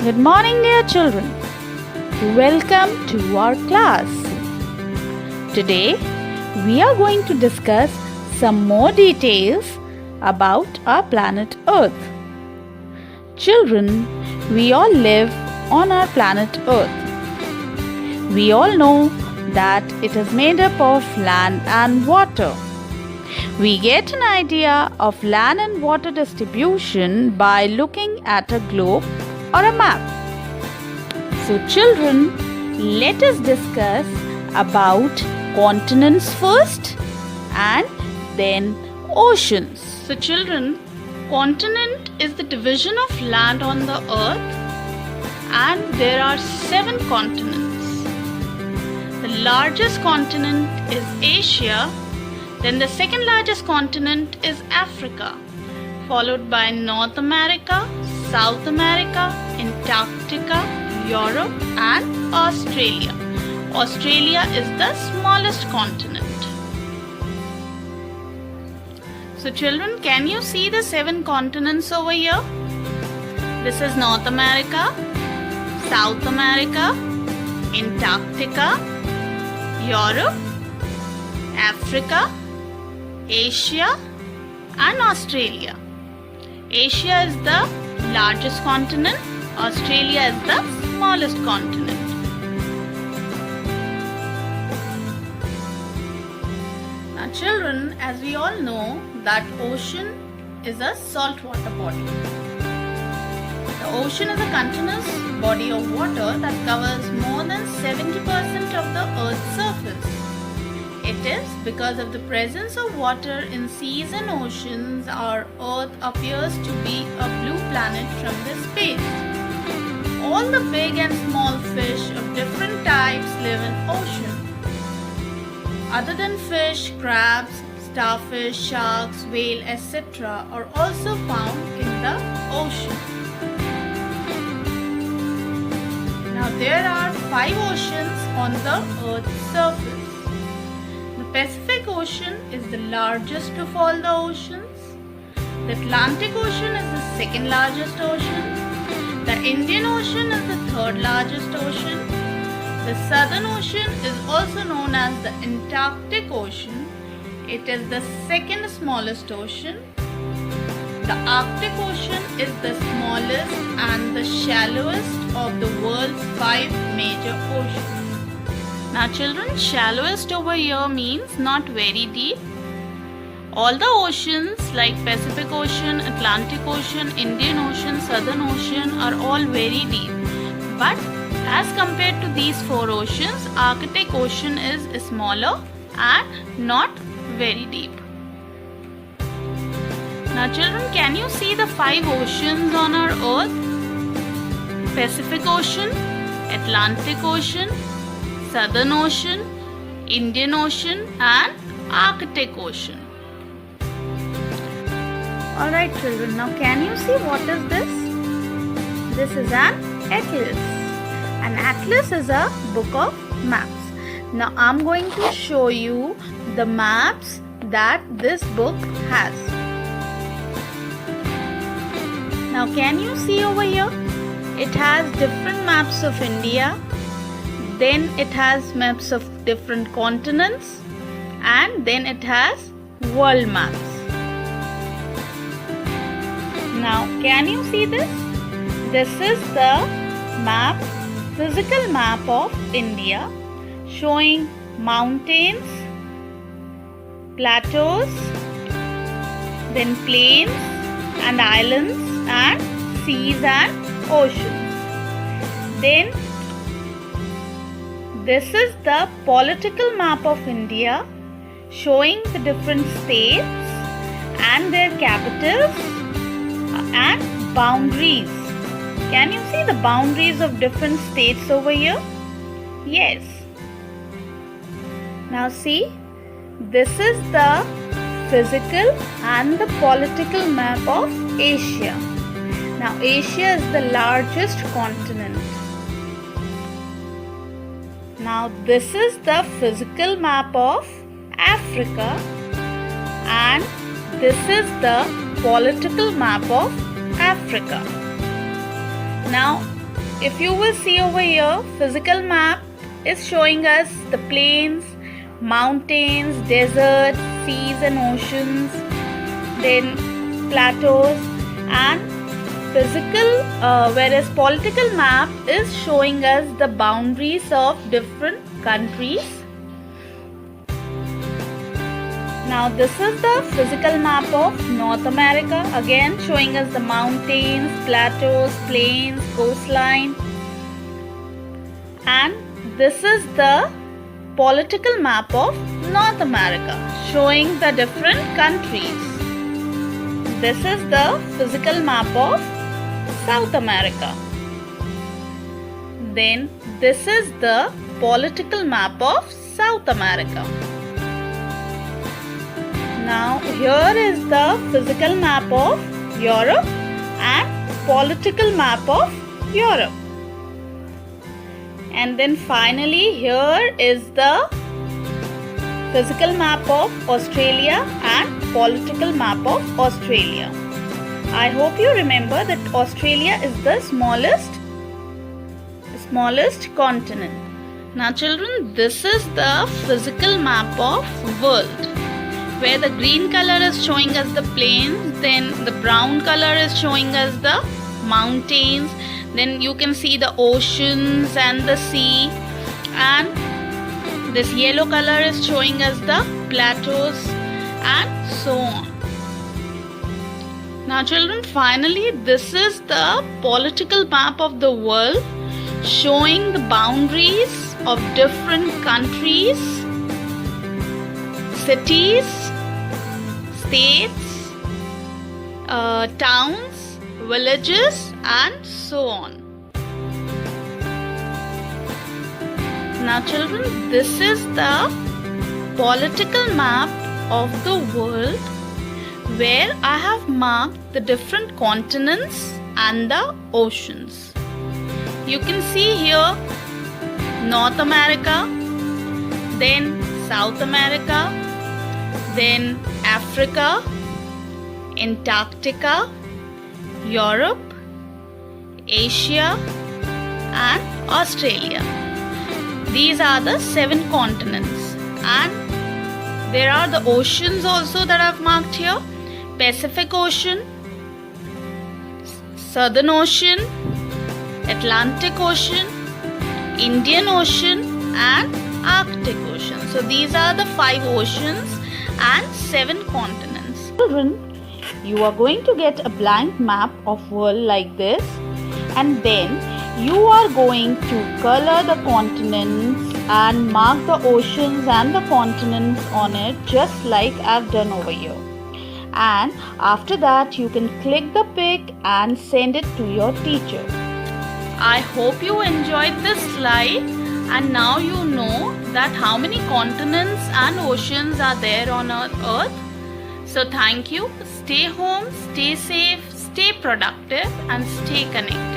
Good morning, dear children. Welcome to our class. Today, we are going to discuss some more details about our planet Earth. Children, we all live on our planet Earth. We all know that it is made up of land and water. We get an idea of land and water distribution by looking at a globe or a map. So children, let us discuss about continents first and then oceans. So children, continent is the division of land on the earth, and there are 7 continents. The largest continent is Asia, then the second largest continent is Africa, followed by North America, South America, Antarctica, Europe and Australia. Australia is the smallest continent. So children, can you see the 7 continents over here? This is North America, South America, Antarctica, Europe, Africa, Asia and Australia. Asia is the largest continent. Australia is the smallest continent. Now children, as we all know that ocean is a saltwater body. The ocean is a continuous body of water that covers more than 70% of the Earth's surface. It is because of the presence of water in seas and oceans our Earth appears to be a blue planet from this space. All the big and small fish of different types live in ocean. Other than fish, crabs, starfish, sharks, whale, etc. are also found in the ocean. Now there are 5 oceans on the Earth's surface. The Pacific Ocean is the largest of all the oceans. The Atlantic Ocean is the second largest ocean. The Indian Ocean is the third largest ocean. The Southern Ocean is also known as the Antarctic Ocean. It is the second smallest ocean. The Arctic Ocean is the smallest and the shallowest of the world's 5 major oceans. Now children, shallowest over here means not very deep. All the oceans like Pacific Ocean, Atlantic Ocean, Indian Ocean, Southern Ocean are all very deep. But as compared to these 4 oceans, Arctic Ocean is smaller and not very deep. Now children, can you see the 5 oceans on our earth? Pacific Ocean, Atlantic Ocean, Southern Ocean, Indian Ocean and Arctic Ocean. Alright children, now can you see what is this? This is an atlas. An atlas is a book of maps. Now I am going to show you the maps that this book has. Now can you see over here? It has different maps of India. Then it has maps of different continents, and then it has world maps. Now can you see this? This is the map, physical map of India, showing mountains, plateaus, then plains and islands and seas and oceans. Then this is the political map of India, showing the different states and their capitals and boundaries. Can you see the boundaries of different states over here? Yes. Now see, this is the physical and the political map of Asia. Now Asia is the largest continent. Now this is the physical map of Africa, and this is the political map of Africa. Now if you will see over here, physical map is showing us the plains, mountains, deserts, seas and oceans, then plateaus, and whereas political map is showing us the boundaries of different countries. Now this is the physical map of North America, again showing us the mountains, plateaus, plains, coastline. And this is the political map of North America, showing the different countries. This is the physical map of South America. Then this is the political map of South America. Now here is the physical map of Europe and political map of Europe. And then finally here is the physical map of Australia and political map of Australia. I hope you remember that Australia is the smallest continent. Now children, this is the physical map of world, where the green color is showing us the plains, then the brown color is showing us the mountains, then you can see the oceans and the sea, and this yellow color is showing us the plateaus and so on. Now children, finally this is the political map of the world, showing the boundaries of different countries, cities, states, towns, villages and so on. Now children, this is the political map of the world, where I have marked the different continents and the oceans. You can see here North America, then South America, then Africa, Antarctica, Europe, Asia and Australia. These are the 7 continents, and there are the oceans also that I have marked here: Pacific Ocean, Southern Ocean, Atlantic Ocean, Indian Ocean and Arctic Ocean. So these are the 5 oceans and 7 continents. Children, you are going to get a blank map of world like this, and then you are going to color the continents and mark the oceans and the continents on it, just like I've done over here. And after that you can click the pic and send it to your teacher. I hope you enjoyed this slide, and now you know that how many continents and oceans are there on our earth. So thank you. Stay home, stay safe, stay productive and stay connected.